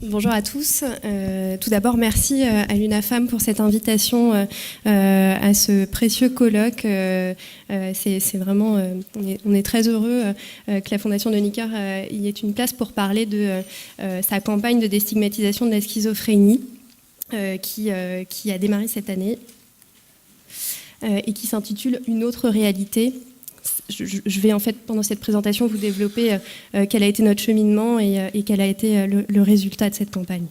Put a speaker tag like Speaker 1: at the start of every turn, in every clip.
Speaker 1: Bonjour à tous. Tout d'abord, merci à l'UNAFAM pour cette invitation à ce précieux colloque. C'est vraiment, on est très heureux que la Fondation Donicoeur y ait une place pour parler de sa campagne de déstigmatisation de la schizophrénie qui a démarré cette année et qui s'intitule « Une autre réalité ». Je vais en fait pendant cette présentation vous développer quel a été notre cheminement et quel a été le résultat de cette campagne.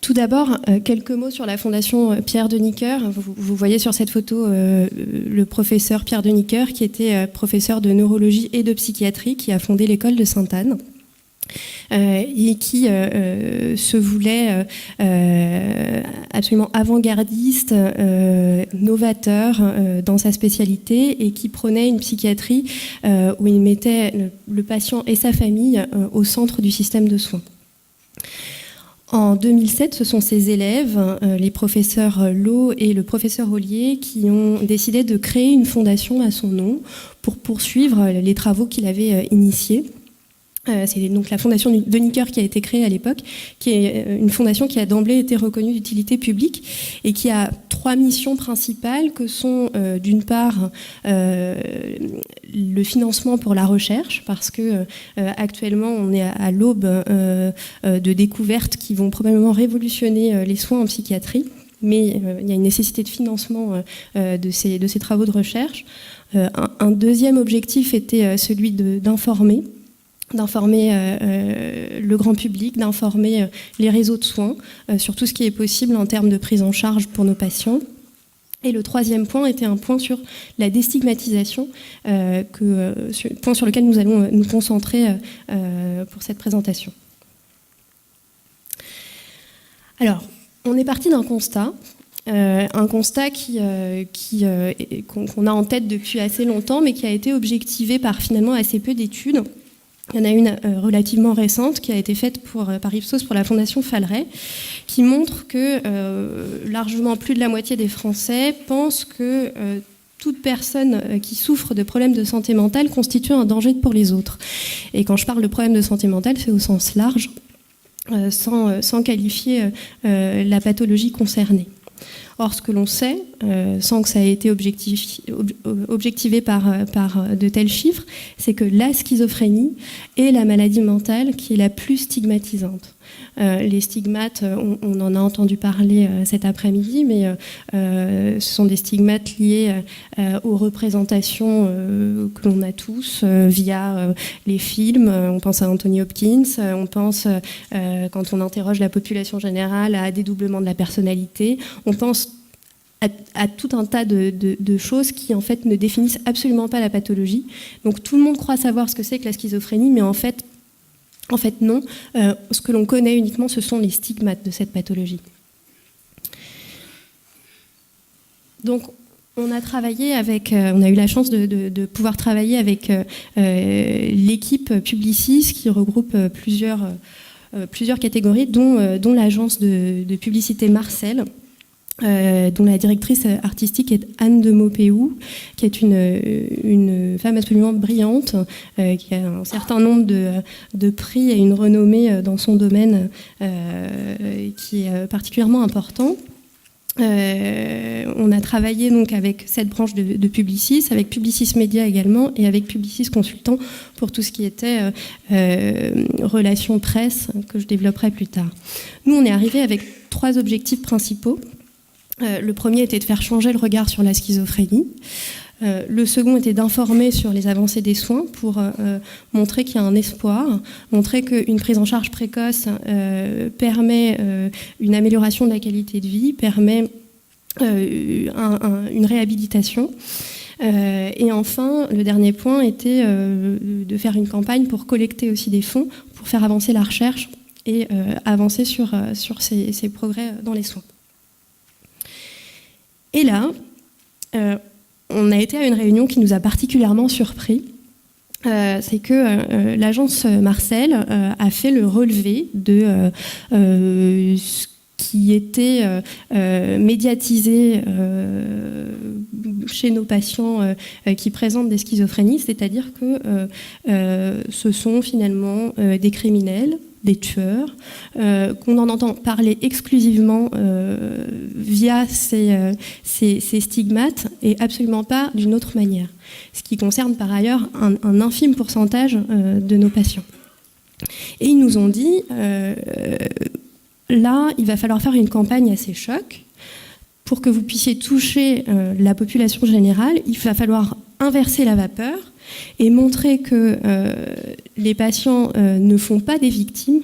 Speaker 1: Tout d'abord, quelques mots sur la Fondation Pierre Donicoeur. Vous voyez sur cette photo le professeur Pierre Donicoeur qui était professeur de neurologie et de psychiatrie, qui a fondé l'école de Sainte-Anne. Et qui se voulait absolument avant-gardiste, novateur dans sa spécialité, et qui prônait une psychiatrie où il mettait le patient et sa famille au centre du système de soins. En 2007, ce sont ses élèves, les professeurs Lowe et le professeur Ollier, qui ont décidé de créer une fondation à son nom pour poursuivre les travaux qu'il avait initiés. C'est donc la Fondation Donicoeur qui a été créée à l'époque, qui est une fondation qui a d'emblée été reconnue d'utilité publique et qui a trois missions principales que sont d'une part le financement pour la recherche, parce que actuellement on est à l'aube de découvertes qui vont probablement révolutionner les soins en psychiatrie, mais il y a une nécessité de financement de ces travaux de recherche. Un deuxième objectif était celui d'informer le grand public, d'informer les réseaux de soins sur tout ce qui est possible en termes de prise en charge pour nos patients. Et le troisième point était un point sur la déstigmatisation, point sur lequel nous allons nous concentrer pour cette présentation. Alors, on est parti d'un constat. Un constat qu'on a en tête depuis assez longtemps, mais qui a été objectivé par finalement assez peu d'études. Il y en a une relativement récente qui a été faite par Ipsos pour la Fondation Falleret, qui montre que largement plus de la moitié des Français pensent que toute personne qui souffre de problèmes de santé mentale constitue un danger pour les autres. Et quand je parle de problèmes de santé mentale, c'est au sens large, sans qualifier la pathologie concernée. Or, ce que l'on sait, sans que ça ait été objectivé par de tels chiffres, c'est que la schizophrénie est la maladie mentale qui est la plus stigmatisante. Les stigmates, on en a entendu parler cet après-midi, mais ce sont des stigmates liés aux représentations que l'on a tous via les films. On pense à Anthony Hopkins, on pense, quand on interroge la population générale, à dédoublement de la personnalité. On pense à tout un tas de choses qui en fait ne définissent absolument pas la pathologie. Donc tout le monde croit savoir ce que c'est que la schizophrénie, mais en fait non. Ce que l'on connaît uniquement, ce sont les stigmates de cette pathologie. Donc on a eu la chance de pouvoir travailler avec l'équipe Publicis qui regroupe plusieurs catégories, dont l'agence de publicité Marcel, dont la directrice artistique est Anne de Maupeou, qui est une femme absolument brillante, qui a un certain nombre de prix et une renommée dans son domaine qui est particulièrement important. On a travaillé donc avec cette branche de Publicis, avec Publicis Média également, et avec Publicis Consultant pour tout ce qui était relations presse, que je développerai plus tard. Nous, on est arrivé avec trois objectifs principaux. Le premier était de faire changer le regard sur la schizophrénie. Le second était d'informer sur les avancées des soins pour montrer qu'il y a un espoir, montrer qu'une prise en charge précoce permet une amélioration de la qualité de vie, permet une réhabilitation. Et enfin, le dernier point était de faire une campagne pour collecter aussi des fonds, pour faire avancer la recherche et avancer sur ces progrès dans les soins. Et là, on a été à une réunion qui nous a particulièrement surpris. C'est que l'agence Marcel a fait le relevé de ce qui était médiatisé chez nos patients qui présentent des schizophrénies, c'est-à-dire que ce sont finalement des criminels, des tueurs, qu'on en entend parler exclusivement via ces stigmates et absolument pas d'une autre manière. Ce qui concerne par ailleurs un infime pourcentage de nos patients. Et ils nous ont dit, là, il va falloir faire une campagne assez choc. Pour que vous puissiez toucher la population générale, il va falloir inverser la vapeur et montrer que les patients ne font pas des victimes,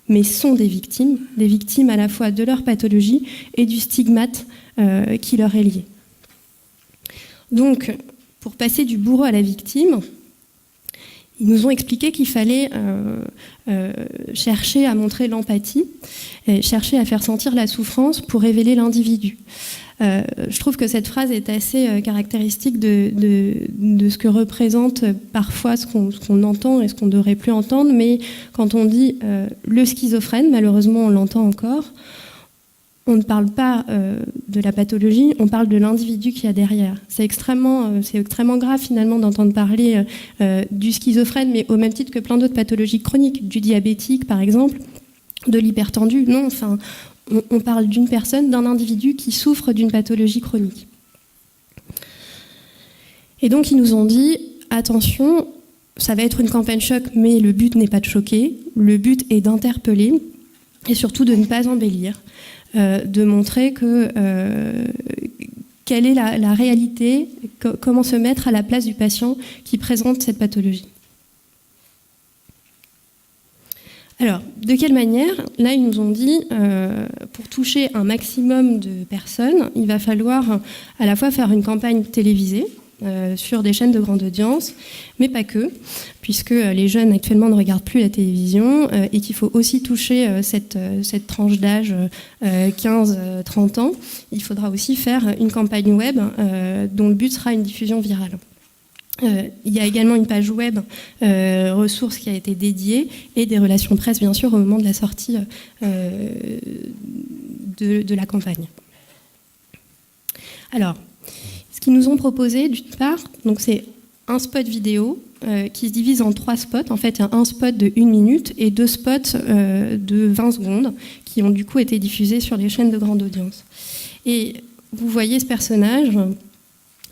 Speaker 1: mais sont des victimes à la fois de leur pathologie et du stigmate qui leur est lié. Donc, pour passer du bourreau à la victime, ils nous ont expliqué qu'il fallait chercher à montrer l'empathie, chercher à faire sentir la souffrance pour révéler l'individu. Je trouve que cette phrase est assez caractéristique de ce que représente parfois ce qu'on entend et ce qu'on ne devrait plus entendre, mais quand on dit le schizophrène, malheureusement on l'entend encore, on ne parle pas de la pathologie, on parle de l'individu qu'il y a derrière. C'est extrêmement grave finalement d'entendre parler du schizophrène, mais au même titre que plein d'autres pathologies chroniques, du diabétique par exemple, de l'hypertendu. Non, enfin, on parle d'une personne, d'un individu qui souffre d'une pathologie chronique. Et donc ils nous ont dit, attention, ça va être une campagne choc, mais le but n'est pas de choquer, le but est d'interpeller et surtout de ne pas embellir. De montrer quelle est la réalité, comment se mettre à la place du patient qui présente cette pathologie. Alors, de quelle manière? Là, ils nous ont dit, pour toucher un maximum de personnes, il va falloir à la fois faire une campagne télévisée, sur des chaînes de grande audience, mais pas que, puisque les jeunes actuellement ne regardent plus la télévision et qu'il faut aussi toucher cette tranche d'âge 15-30 ans. Il faudra aussi faire une campagne web dont le but sera une diffusion virale. Il y a également une page web ressources qui a été dédiée et des relations presse, bien sûr, au moment de la sortie de la campagne. Alors, ce qu'ils nous ont proposé, d'une part, donc c'est un spot vidéo qui se divise en 3 spots. En fait, il y a un spot de 1 minute et 2 spots de 20 secondes qui ont du coup été diffusés sur les chaînes de grande audience. Et vous voyez ce personnage,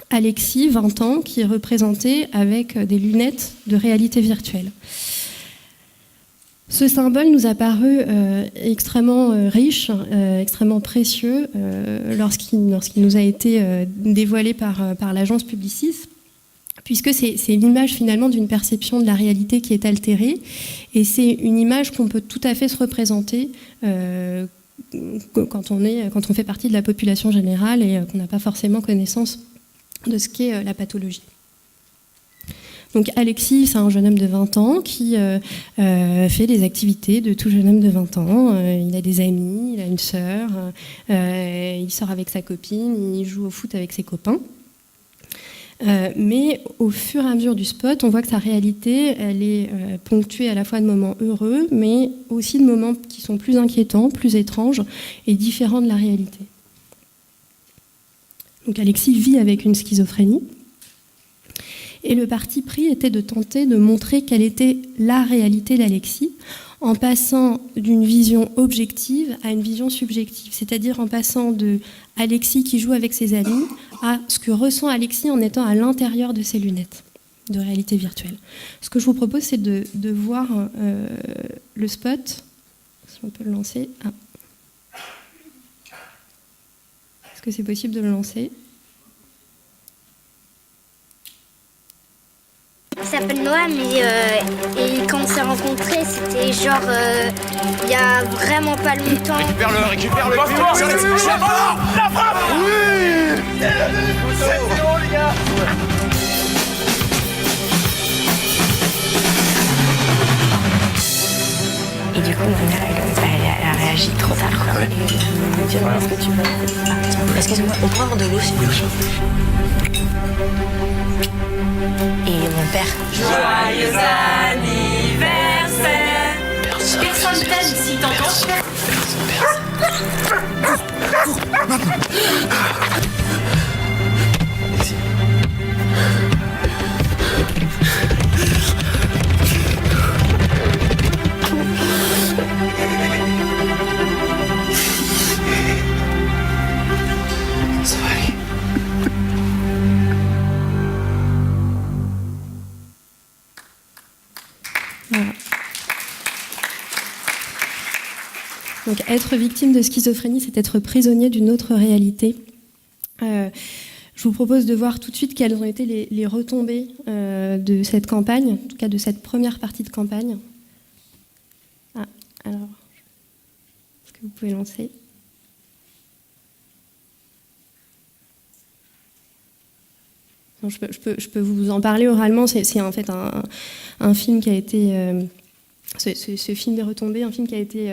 Speaker 1: Alexis, 20 ans, qui est représenté avec des lunettes de réalité virtuelle. Ce symbole nous a paru extrêmement riche, extrêmement précieux lorsqu'il nous a été dévoilé par l'agence Publicis, puisque c'est l'image finalement d'une perception de la réalité qui est altérée, et c'est une image qu'on peut tout à fait se représenter quand on fait partie de la population générale et qu'on n'a pas forcément connaissance de ce qu'est la pathologie. Donc Alexis, c'est un jeune homme de 20 ans qui fait des activités de tout jeune homme de 20 ans. Il a des amis, il a une sœur, il sort avec sa copine, il joue au foot avec ses copains. Mais au fur et à mesure du spot, on voit que sa réalité, elle est ponctuée à la fois de moments heureux, mais aussi de moments qui sont plus inquiétants, plus étranges et différents de la réalité. Donc Alexis vit avec une schizophrénie. Et le parti pris était de tenter de montrer quelle était la réalité d'Alexis en passant d'une vision objective à une vision subjective, c'est-à-dire en passant de Alexis qui joue avec ses amis à ce que ressent Alexis en étant à l'intérieur de ses lunettes de réalité virtuelle. Ce que je vous propose, c'est de voir le spot, si on peut le lancer. Ah. Est-ce que c'est possible de le lancer ?
Speaker 2: Il s'appelle Noah, et quand on s'est rencontrés, c'était genre il y a vraiment pas longtemps.
Speaker 3: Récupère-le La frappe Oui C'est bon les gars.
Speaker 4: Et du coup, ma mère, elle a réagi trop tard. Quoi. Ouais. Elle me dit, est-ce que tu veux... Excuse-moi, on peut avoir de l'eau, s'il vous plaît. Et mon père.
Speaker 5: Joyeux anniversaire. Personne t'aime si t'entends.
Speaker 3: Cours, maintenant. Ici. Ça va aller.
Speaker 1: Voilà. Donc, être victime de schizophrénie, c'est être prisonnier d'une autre réalité. Je vous propose de voir tout de suite quelles ont été les retombées de cette campagne, en tout cas de cette première partie de campagne. Ah, alors, est-ce que vous pouvez lancer ? Non, je peux vous en parler oralement. C'est en fait un film qui a été... Ce film des retombées, un film qui a été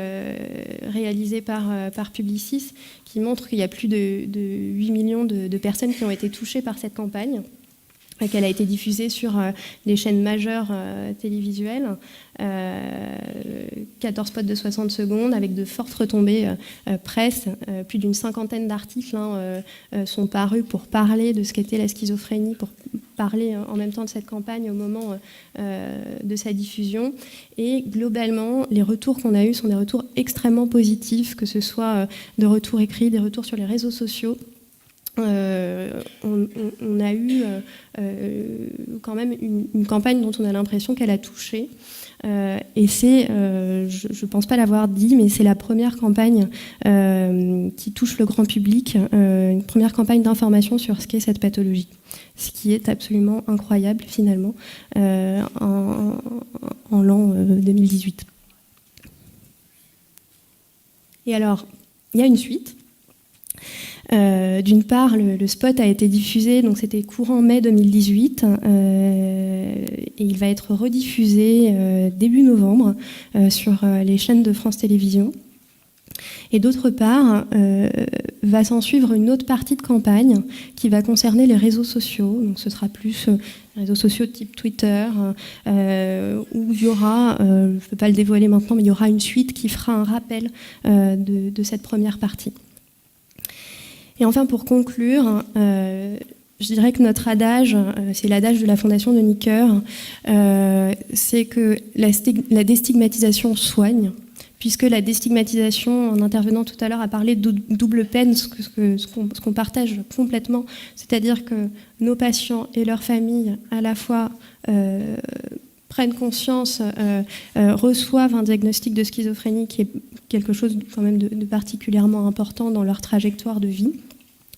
Speaker 1: réalisé par Publicis, qui montre qu'il y a plus de 8 millions de personnes qui ont été touchées par cette campagne, et qu'elle a été diffusée sur les chaînes majeures télévisuelles, 14 spots de 60 secondes avec de fortes retombées presse. Plus d'une cinquantaine d'articles sont parus pour parler de ce qu'était la schizophrénie, pour parler en même temps de cette campagne au moment de sa diffusion. Et globalement, les retours qu'on a eus sont des retours extrêmement positifs, que ce soit de retours écrits, des retours sur les réseaux sociaux. On a eu quand même une campagne dont on a l'impression qu'elle a touché. Et c'est, je ne pense pas l'avoir dit, mais c'est la première campagne qui touche le grand public, une première campagne d'information sur ce qu'est cette pathologie. Ce qui est absolument incroyable finalement en l'an 2018. Et alors, il y a une suite. D'une part, le spot a été diffusé, donc c'était courant mai 2018, et il va être rediffusé début novembre sur les chaînes de France Télévisions. Et d'autre part, va s'en suivre une autre partie de campagne qui va concerner les réseaux sociaux. Donc ce sera plus les réseaux sociaux type Twitter, où il y aura, je ne peux pas le dévoiler maintenant, mais il y aura une suite qui fera un rappel de cette première partie. Et enfin, pour conclure, je dirais que notre adage, c'est l'adage de la Fondation de Nicker, c'est que la déstigmatisation soigne, puisque la déstigmatisation, en intervenant tout à l'heure, a parlé de double peine, ce qu'on partage complètement, c'est-à-dire que nos patients et leurs familles, à la fois, prennent conscience, reçoivent un diagnostic de schizophrénie qui est quelque chose quand même de particulièrement important dans leur trajectoire de vie.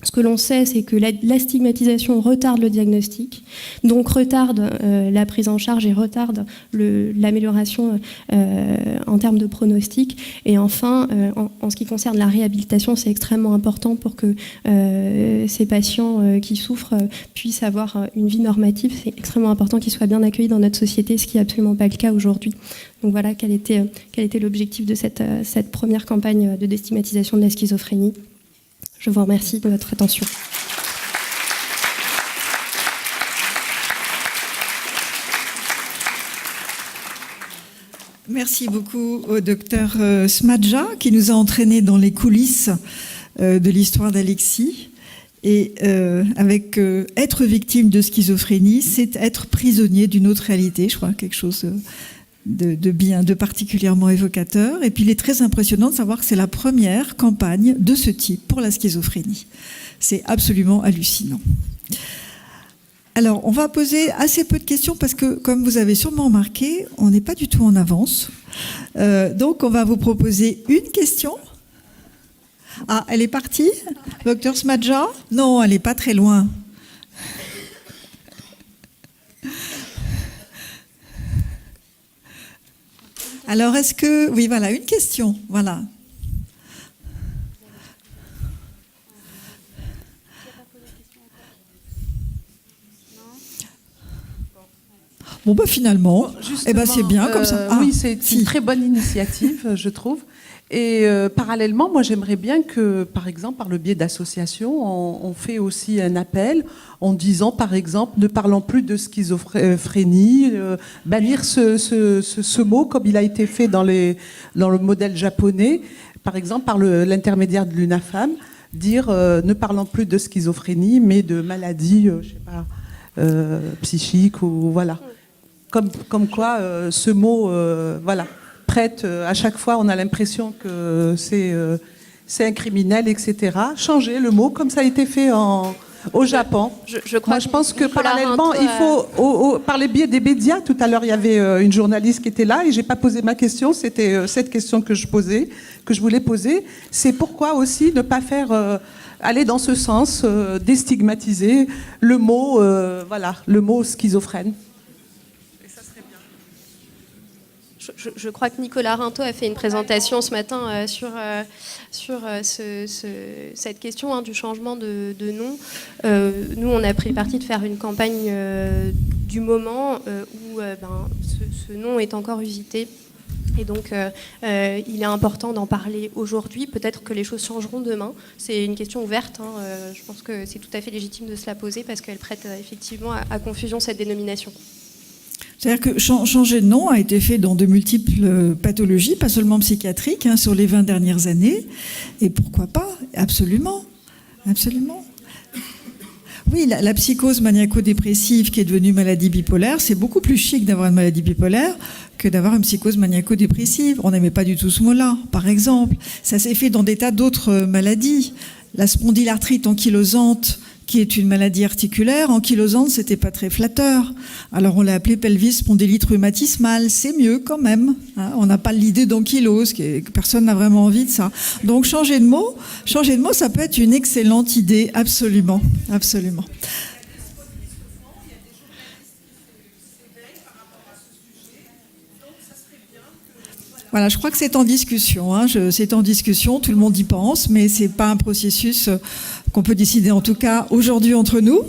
Speaker 1: Ce que l'on sait, c'est que la stigmatisation retarde le diagnostic, donc retarde la prise en charge et retarde l'amélioration en termes de pronostic. Et enfin, en ce qui concerne la réhabilitation, c'est extrêmement important pour que ces patients qui souffrent puissent avoir une vie normative. C'est extrêmement important qu'ils soient bien accueillis dans notre société, ce qui n'est absolument pas le cas aujourd'hui. Donc voilà quel était l'objectif de cette première campagne de déstigmatisation de la schizophrénie. Je vous remercie de votre attention.
Speaker 5: Merci beaucoup au docteur Smadja qui nous a entraînés dans les coulisses de l'histoire d'Alexis. Et avec être victime de schizophrénie, c'est être prisonnier d'une autre réalité. Je crois quelque chose de particulièrement évocateur. Et puis il est très impressionnant de savoir que c'est la première campagne de ce type pour la schizophrénie. C'est absolument hallucinant. Alors, on va poser assez peu de questions parce que, comme vous avez sûrement remarqué, on n'est pas du tout en avance. Donc, on va vous proposer une question. Ah, elle est partie, docteur Smadja? Non, elle n'est pas très loin. Alors, est-ce que... Oui, voilà, une question, voilà. Bon, bah finalement, c'est bien comme ça.
Speaker 6: Oui, c'est une très bonne initiative, je trouve. Et parallèlement, moi, j'aimerais bien que, par exemple, par le biais d'associations, on fait aussi un appel en disant, par exemple, ne parlons plus de schizophrénie, bannir ce mot comme il a été fait dans le modèle japonais, par exemple, par l'intermédiaire de l'UNAFAM. dire ne parlons plus de schizophrénie, mais de maladies, je sais pas, psychiques ou voilà. Comme quoi, ce mot, voilà, prête à chaque fois, on a l'impression que c'est un criminel, etc. Changer le mot, comme ça a été fait au Japon.
Speaker 1: Je crois.
Speaker 6: Moi, je pense que
Speaker 1: Nicolas
Speaker 6: parallèlement,
Speaker 1: Rinto,
Speaker 6: il faut, par les biais des médias, tout à l'heure, il y avait une journaliste qui était là et j'ai pas posé ma question, c'était cette question que je voulais poser. C'est pourquoi aussi ne pas faire aller dans ce sens, déstigmatiser le mot, voilà, le mot schizophrène.
Speaker 1: Je crois que Nicolas Rinto a fait une présentation ce matin sur cette question du changement de nom. Nous, on a pris le parti de faire une campagne du moment où ce nom est encore usité. Et donc, il est important d'en parler aujourd'hui. Peut-être que les choses changeront demain. C'est une question ouverte. Je pense que c'est tout à fait légitime de se la poser parce qu'elle prête effectivement à confusion cette dénomination.
Speaker 5: C'est-à-dire que changer de nom a été fait dans de multiples pathologies, pas seulement psychiatriques, sur les 20 dernières années. Et pourquoi pas ? Absolument. Absolument. Oui, la psychose maniaco-dépressive qui est devenue maladie bipolaire, c'est beaucoup plus chic d'avoir une maladie bipolaire que d'avoir une psychose maniaco-dépressive. On n'aimait pas du tout ce mot-là, par exemple. Ça s'est fait dans des tas d'autres maladies. La spondylarthrite ankylosante, qui est une maladie articulaire, ankylosante, c'était pas très flatteur. Alors on l'a appelé pelvis spondylite rhumatismale, c'est mieux quand même. On n'a pas l'idée d'ankylose, que personne n'a vraiment envie de ça. Donc changer de mot, ça peut être une excellente idée, absolument, absolument. Voilà, je crois que c'est en discussion. C'est en discussion, tout le monde y pense, mais c'est pas un processus qu'on peut décider, en tout cas aujourd'hui entre nous.